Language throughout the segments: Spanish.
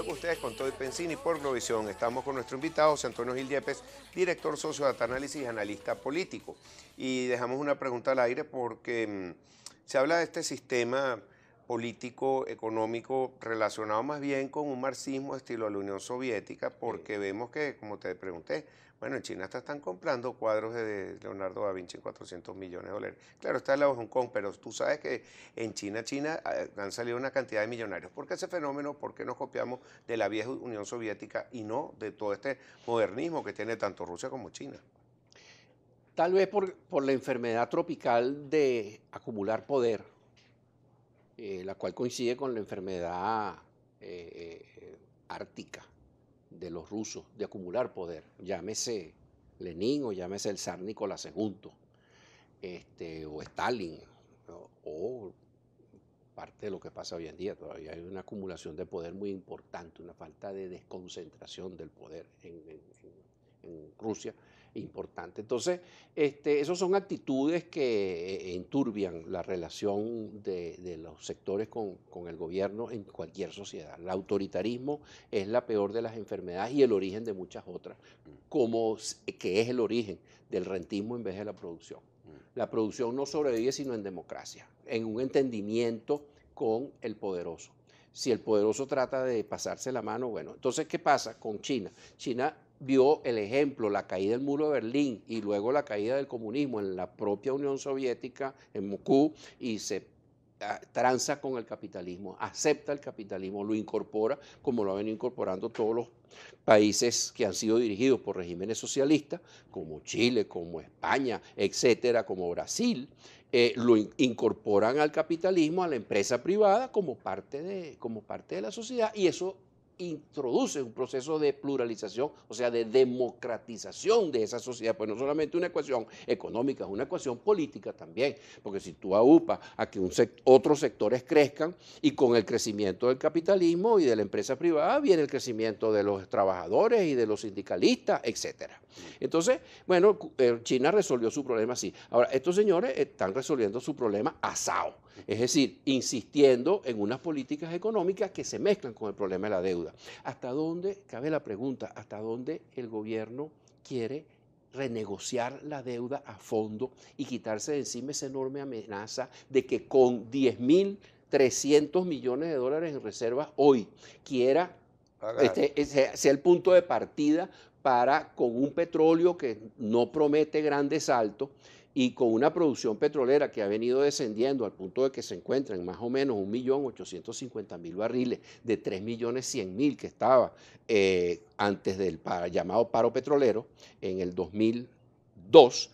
con ustedes con Todd Pensini por Globovisión. Estamos con nuestro invitado, José Antonio Gil Yepes, director socio de Data Análisis y analista político. Y dejamos una pregunta al aire porque se habla de este sistema político, económico, relacionado más bien con un marxismo estilo de la Unión Soviética, porque vemos que, como te pregunté, bueno, en China están comprando cuadros de Leonardo da Vinci en 400 millones de dólares. Claro, está el lado de Hong Kong, pero tú sabes que en China han salido una cantidad de millonarios. ¿Por qué ese fenómeno? ¿Por qué nos copiamos de la vieja Unión Soviética y no de todo este modernismo que tiene tanto Rusia como China? Tal vez por la enfermedad tropical de acumular poder, la cual coincide con la enfermedad ártica de los rusos de acumular poder, llámese Lenin o llámese el zar Nicolás II, o Stalin, o parte de lo que pasa hoy en día. Todavía hay una acumulación de poder muy importante, una falta de desconcentración del poder en Rusia importante. Entonces, esas son actitudes que enturbian la relación de los sectores con el gobierno en cualquier sociedad. El autoritarismo es la peor de las enfermedades y el origen de muchas otras, que es el origen del rentismo en vez de la producción. La producción no sobrevive sino en democracia, en un entendimiento con el poderoso. Si el poderoso trata de pasarse la mano, bueno, entonces, ¿qué pasa con China? China vio el ejemplo, la caída del muro de Berlín y luego la caída del comunismo en la propia Unión Soviética, en Moscú, y se tranza con el capitalismo, acepta el capitalismo, lo incorpora como lo han venido incorporando todos los países que han sido dirigidos por regímenes socialistas, como Chile, como España, etcétera, como Brasil. Lo incorporan al capitalismo, a la empresa privada, como parte de la sociedad, y eso introduce un proceso de pluralización, o sea, de democratización de esa sociedad, pues no solamente una ecuación económica, es una ecuación política también, porque si tú aupas a que otros sectores crezcan y con el crecimiento del capitalismo y de la empresa privada viene el crecimiento de los trabajadores y de los sindicalistas, etcétera. Entonces, bueno, China resolvió su problema así. Ahora, estos señores están resolviendo su problema asado, es decir, insistiendo en unas políticas económicas que se mezclan con el problema de la deuda. ¿Hasta dónde, cabe la pregunta, hasta dónde el gobierno quiere renegociar la deuda a fondo y quitarse de encima esa enorme amenaza de que con 10.300 millones de dólares en reservas hoy quiera sea el punto de partida para, con un petróleo que no promete grandes saltos y con una producción petrolera que ha venido descendiendo al punto de que se encuentra en más o menos 1.850.000 barriles de 3.100.000 que estaba antes del llamado paro petrolero en el 2002,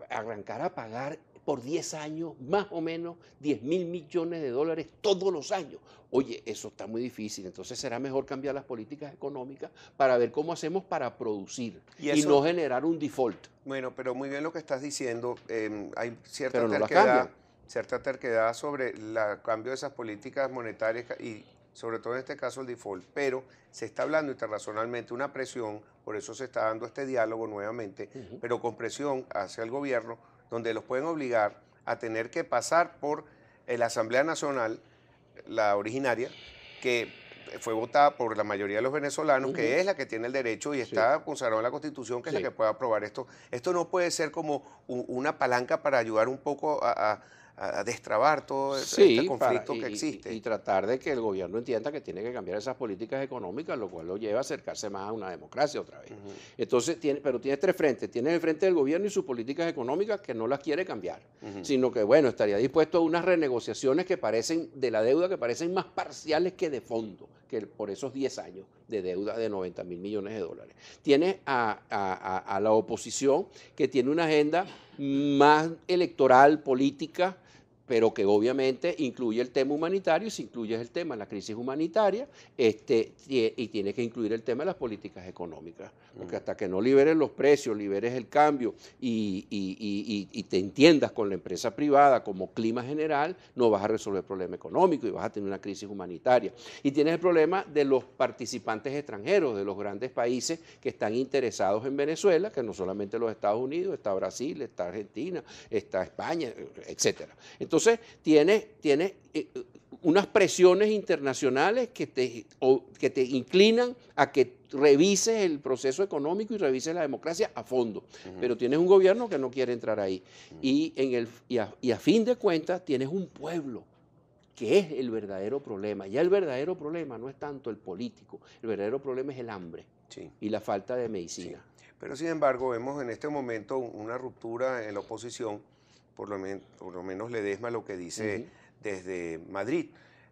arrancar a pagar por 10 años más o menos 10.000 millones de dólares todos los años. Oye, eso está muy difícil, entonces será mejor cambiar las políticas económicas para ver cómo hacemos para producir y no generar un default. Bueno, pero muy bien lo que estás diciendo. Hay Pero no las cambian. cierta terquedad sobre el cambio de esas políticas monetarias y sobre todo en este caso el default, pero se está hablando internacionalmente una presión, por eso se está dando este diálogo nuevamente, pero con presión hacia el gobierno, donde los pueden obligar a tener que pasar por la Asamblea Nacional, la originaria, que fue votada por la mayoría de los venezolanos, que es la que tiene el derecho y está consagrado en la Constitución, que es la que puede aprobar esto. Esto no puede ser como una palanca para ayudar un poco a destrabar todo este conflicto que existe. Y tratar de que el gobierno entienda que tiene que cambiar esas políticas económicas, lo cual lo lleva a acercarse más a una democracia otra vez. Entonces, pero tiene tres frentes. Tiene el frente del gobierno y sus políticas económicas que no las quiere cambiar, sino que, bueno, estaría dispuesto a unas renegociaciones que parecen, de la deuda, que parecen más parciales que de fondo, que por esos 10 años de deuda de 90.000 millones de dólares. Tiene a la oposición, que tiene una agenda más electoral, política, pero que obviamente incluye el tema humanitario, y si incluye el tema de la crisis humanitaria, y tiene que incluir el tema de las políticas económicas, porque hasta que no liberes los precios, liberes el cambio y te entiendas con la empresa privada como clima general, no vas a resolver el problema económico y vas a tener una crisis humanitaria. Y tienes el problema de los participantes extranjeros, de los grandes países que están interesados en Venezuela, que no solamente los Estados Unidos, está Brasil, está Argentina, está España, etcétera. Entonces, tiene unas presiones internacionales que te inclinan a que revises el proceso económico y revises la democracia a fondo. Pero tienes un gobierno que no quiere entrar ahí. Y a fin de cuentas tienes un pueblo que es el verdadero problema. Ya el verdadero problema no es tanto el político, el verdadero problema es el hambre y la falta de medicina. Sí. Pero sin embargo vemos en este momento una ruptura en la oposición, por lo menos Ledesma lo que dice desde Madrid,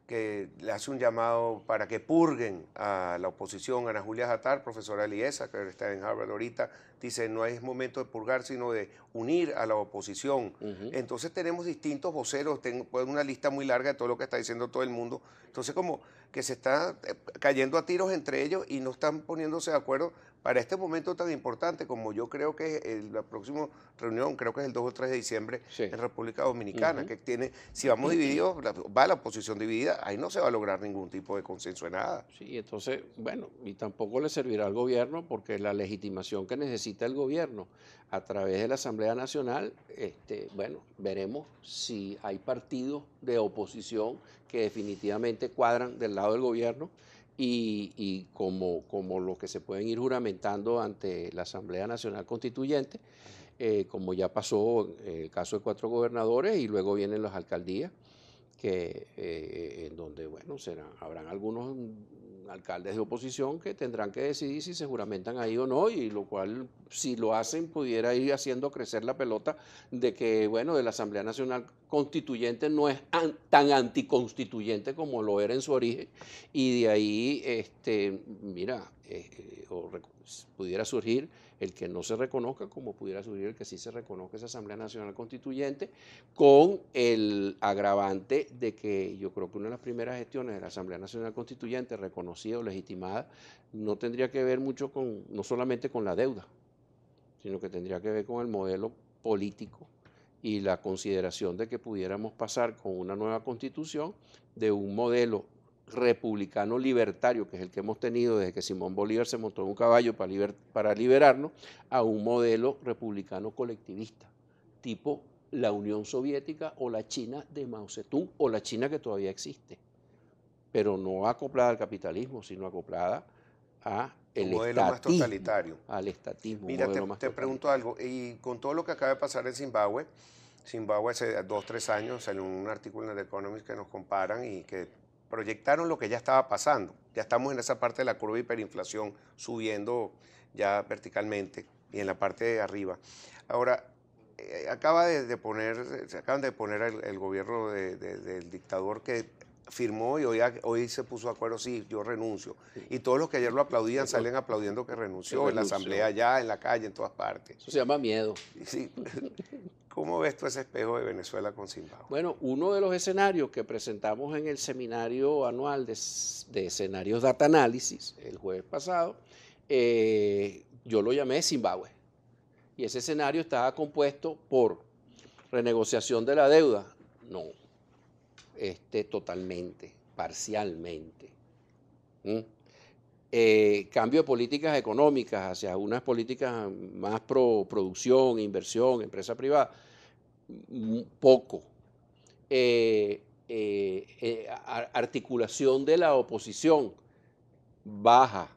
que le hace un llamado para que purguen a la oposición. Ana Julia Jatar, profesora Liesa, que está en Harvard ahorita, dice no es momento de purgar, sino de unir a la oposición. Entonces tenemos distintos voceros, tengo una lista muy larga de todo lo que está diciendo todo el mundo. Entonces como que se está cayendo a tiros entre ellos y no están poniéndose de acuerdo para este momento tan importante, como yo creo que la próxima reunión, creo que es el 2 o 3 de diciembre en República Dominicana, que tiene, si vamos divididos, va la oposición dividida, ahí no se va a lograr ningún tipo de consenso en nada. Sí, entonces, bueno, y tampoco le servirá al gobierno porque la legitimación que necesita el gobierno a través de la Asamblea Nacional, bueno, veremos si hay partidos de oposición que definitivamente cuadran del lado del gobierno y como los que se pueden ir juramentando ante la Asamblea Nacional Constituyente, como ya pasó en el caso de 4 gobernadores y luego vienen las alcaldías, en donde, bueno, habrán algunos alcaldes de oposición que tendrán que decidir si se juramentan ahí o no, y lo cual, si lo hacen, pudiera ir haciendo crecer la pelota de que, bueno, de la Asamblea Nacional Constituyente no es tan anticonstituyente como lo era en su origen, y de ahí, mira, pudiera surgir el que no se reconozca, como pudiera surgir el que sí se reconozca esa Asamblea Nacional Constituyente, con el agravante de que yo creo que una de las primeras gestiones de la Asamblea Nacional Constituyente, reconocida o legitimada, no tendría que ver mucho no solamente con la deuda, sino que tendría que ver con el modelo político y la consideración de que pudiéramos pasar con una nueva constitución de un modelo republicano libertario, que es el que hemos tenido desde que Simón Bolívar se montó en un caballo para liberarnos, a un modelo republicano colectivista, tipo la Unión Soviética o la China de Mao Zedong, o la China que todavía existe, pero no acoplada al capitalismo, sino acoplada a un modelo más totalitario. Al estatismo. Mira, te pregunto algo, y con todo lo que acaba de pasar en Zimbabue hace 2 o 3 años salió un artículo en The Economist que nos comparan y que proyectaron lo que ya estaba pasando. Ya estamos en esa parte de la curva de hiperinflación subiendo ya verticalmente y en la parte de arriba. Ahora, se acaban de poner el gobierno del dictador que firmó y hoy se puso de acuerdo, sí, yo renuncio. Y todos los que ayer lo aplaudían salen aplaudiendo que renunció, en la asamblea allá, en la calle, en todas partes. Eso se llama miedo. Sí. ¿Cómo ves tú ese espejo de Venezuela con Zimbabue? Bueno, uno de los escenarios que presentamos en el seminario anual de escenarios data análisis el jueves pasado, yo lo llamé Zimbabue. Y ese escenario estaba compuesto por renegociación de la deuda, no, totalmente, parcialmente. Cambio de políticas económicas hacia unas políticas más pro producción, inversión, empresa privada, poco. Articulación de la oposición, baja.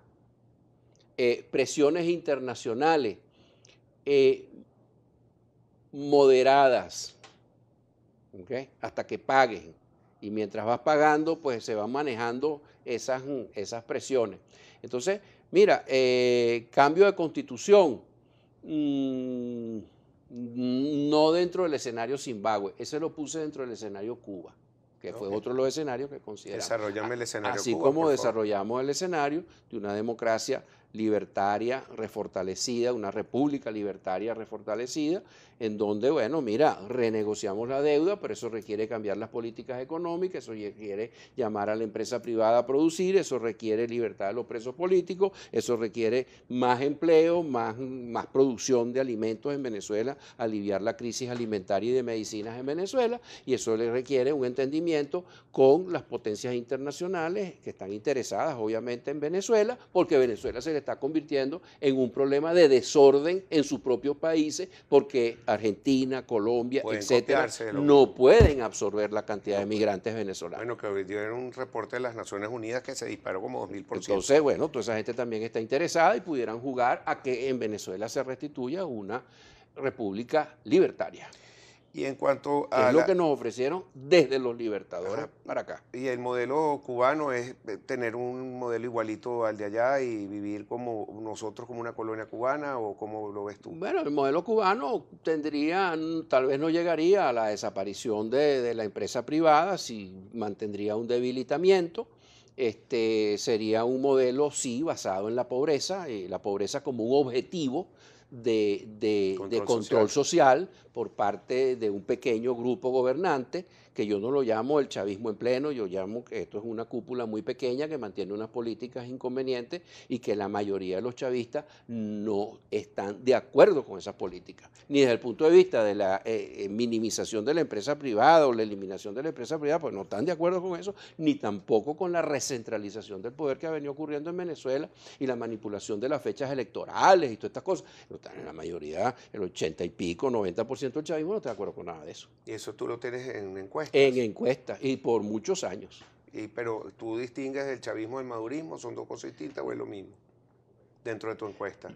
Presiones internacionales, moderadas, ¿okay? Hasta que paguen. Y mientras vas pagando, pues se van manejando esas presiones. Entonces, mira, cambio de constitución, no dentro del escenario Zimbabue, ese lo puse dentro del escenario Cuba, que fue otro de los escenarios que consideramos. Desarrollame el escenario Así Cuba, como desarrollamos el escenario de una democracia libertaria refortalecida, una república libertaria refortalecida, en donde, bueno, mira, renegociamos la deuda, pero eso requiere cambiar las políticas económicas, eso requiere llamar a la empresa privada a producir, eso requiere libertad de los presos políticos, eso requiere más empleo, más producción de alimentos en Venezuela, aliviar la crisis alimentaria y de medicinas en Venezuela, y eso le requiere un entendimiento con las potencias internacionales que están interesadas, obviamente, en Venezuela, porque Venezuela se le está convirtiendo en un problema de desorden en sus propios países, porque Argentina, Colombia, Pueden etcétera, copiarse de lo no mismo. pueden absorber la cantidad de migrantes venezolanos. Bueno, que dieron un reporte de las Naciones Unidas que se disparó como 2000%. Entonces, bueno, toda esa gente también está interesada y pudieran jugar a que en Venezuela se restituya una república libertaria, Y en cuanto que a es lo que nos ofrecieron desde los libertadores Ajá. para acá. Y el modelo cubano es tener un modelo igualito al de allá y vivir como nosotros, como una colonia cubana, ¿o cómo lo ves tú? Bueno, el modelo cubano tendría, tal vez no llegaría a la desaparición de la empresa privada, si mantendría un debilitamiento. Sería un modelo, sí, basado en la pobreza como un objetivo de control social por parte de un pequeño grupo gobernante, que yo no lo llamo el chavismo en pleno, yo llamo que esto es una cúpula muy pequeña que mantiene unas políticas inconvenientes y que la mayoría de los chavistas no están de acuerdo con esas políticas, ni desde el punto de vista de la minimización de la empresa privada o la eliminación de la empresa privada, pues no están de acuerdo con eso, ni tampoco con la recentralización del poder que ha venido ocurriendo en Venezuela y la manipulación de las fechas electorales y todas estas cosas. La mayoría, el 80 y pico, 90% del chavismo no está de acuerdo con nada de eso. Y eso tú lo tienes en encuestas. En encuestas y por muchos años. Pero tú distingues el chavismo del madurismo, ¿son dos cosas distintas o es lo mismo dentro de tu encuesta?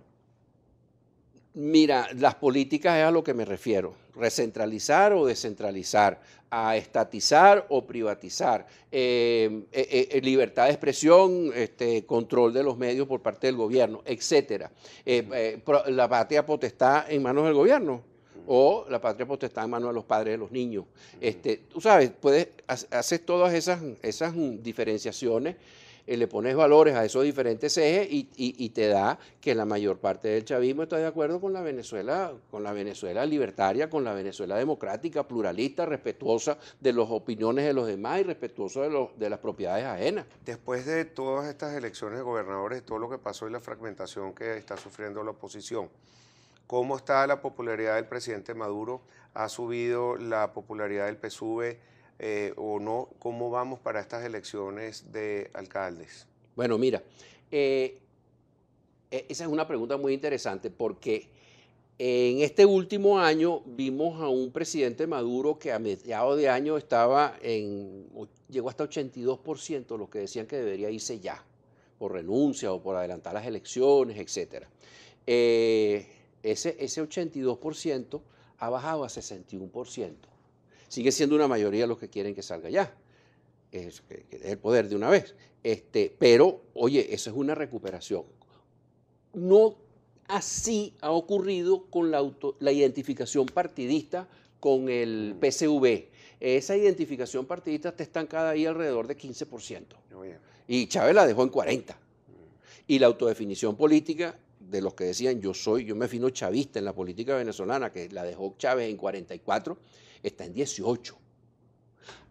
Mira, las políticas es a lo que me refiero. Recentralizar o descentralizar, a estatizar o privatizar, libertad de expresión, control de los medios por parte del gobierno, etcétera. La patria potestad en manos del gobierno o la patria potestad en manos de los padres de los niños. Tú sabes, haces todas esas diferenciaciones, le pones valores a esos diferentes ejes y te da que la mayor parte del chavismo está de acuerdo con la Venezuela libertaria, con la Venezuela democrática, pluralista, respetuosa de las opiniones de los demás y respetuosa de las propiedades ajenas. Después de todas estas elecciones de gobernadores, todo lo que pasó y la fragmentación que está sufriendo la oposición, ¿cómo está la popularidad del presidente Maduro? ¿Ha subido la popularidad del PSUV? ¿O no? ¿Cómo vamos para estas elecciones de alcaldes? Bueno, mira, esa es una pregunta muy interesante porque en este último año vimos a un presidente Maduro que a mediados de año llegó hasta 82%, los que decían que debería irse ya, por renuncia o por adelantar las elecciones, etc. Ese 82% ha bajado a 61%. Sigue siendo una mayoría los que quieren que salga ya, que es el poder de una vez. Pero, oye, eso es una recuperación. No así ha ocurrido con la identificación partidista con el PSV. Esa identificación partidista está estancada ahí alrededor de 15%. Y Chávez la dejó en 40%. Y la autodefinición política de los que decían yo me defino chavista en la política venezolana, que la dejó Chávez en 44%, está en 18%.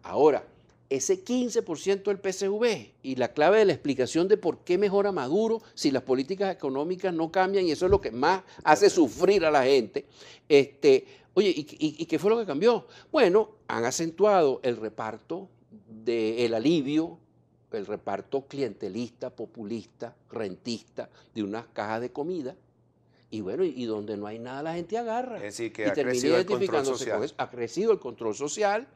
Ahora, ese 15% del PSV y la clave de la explicación de por qué mejora Maduro si las políticas económicas no cambian, y eso es lo que más hace sufrir a la gente. Oye, ¿y qué fue lo que cambió? Bueno, han acentuado el reparto del alivio, el reparto clientelista, populista, rentista de unas cajas de comida. Y bueno, y donde no hay nada la gente agarra. Es decir, que y ha crecido el control social. Ha crecido el control social.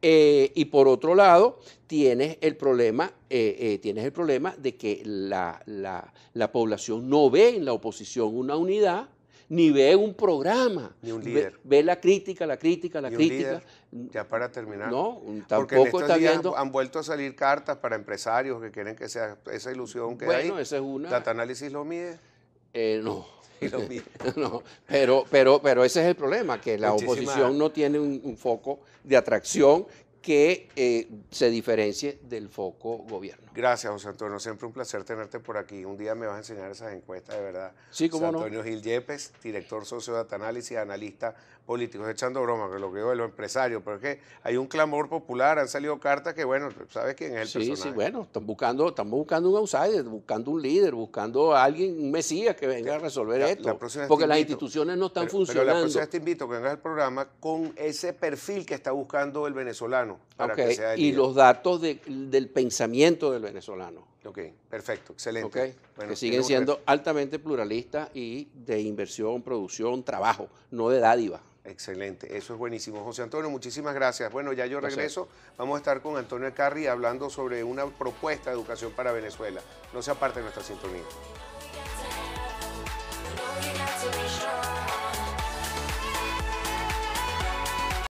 Y por otro lado, tienes el problema de que la población no ve en la oposición una unidad, ni ve un programa. Ni un líder. Ve la crítica. Líder, ya para terminar. No, porque en tampoco estos está días viendo. han vuelto a salir cartas para empresarios que quieren que sea esa ilusión que hay. Bueno, esa es una. ¿Data Análisis lo mide? No. Y lo mide. No, pero ese es el problema, que la oposición no tiene un foco de atracción que se diferencie del foco gobierno. Gracias, José Antonio. Siempre un placer tenerte por aquí. Un día me vas a enseñar esas encuestas, de verdad. Sí, cómo José no. Antonio Gil Yepes, director socio de Data Análisis, analista político. Echando broma, que lo que veo de los empresarios, pero es que hay un clamor popular, han salido cartas que, bueno, ¿sabes quién es el personaje? Sí, bueno, estamos buscando un outsider, buscando un líder, buscando a alguien, un mesías que venga a resolver esto, porque las instituciones no están funcionando. Pero la próxima vez te invito a que vengas al programa con ese perfil que está buscando el venezolano. venezolano para que Ok, sea el y líder. los datos del pensamiento del venezolano. Ok, perfecto, excelente. Ok, Bueno, que siguen tiene un siendo altamente pluralistas y de inversión, producción, trabajo, no de dádiva. Excelente, eso es buenísimo. José Antonio, muchísimas gracias. Bueno, ya yo Placer. regreso. Vamos a estar con Antonio Carri hablando sobre una propuesta de educación para Venezuela. No se aparte de nuestra sintonía. You got to be strong.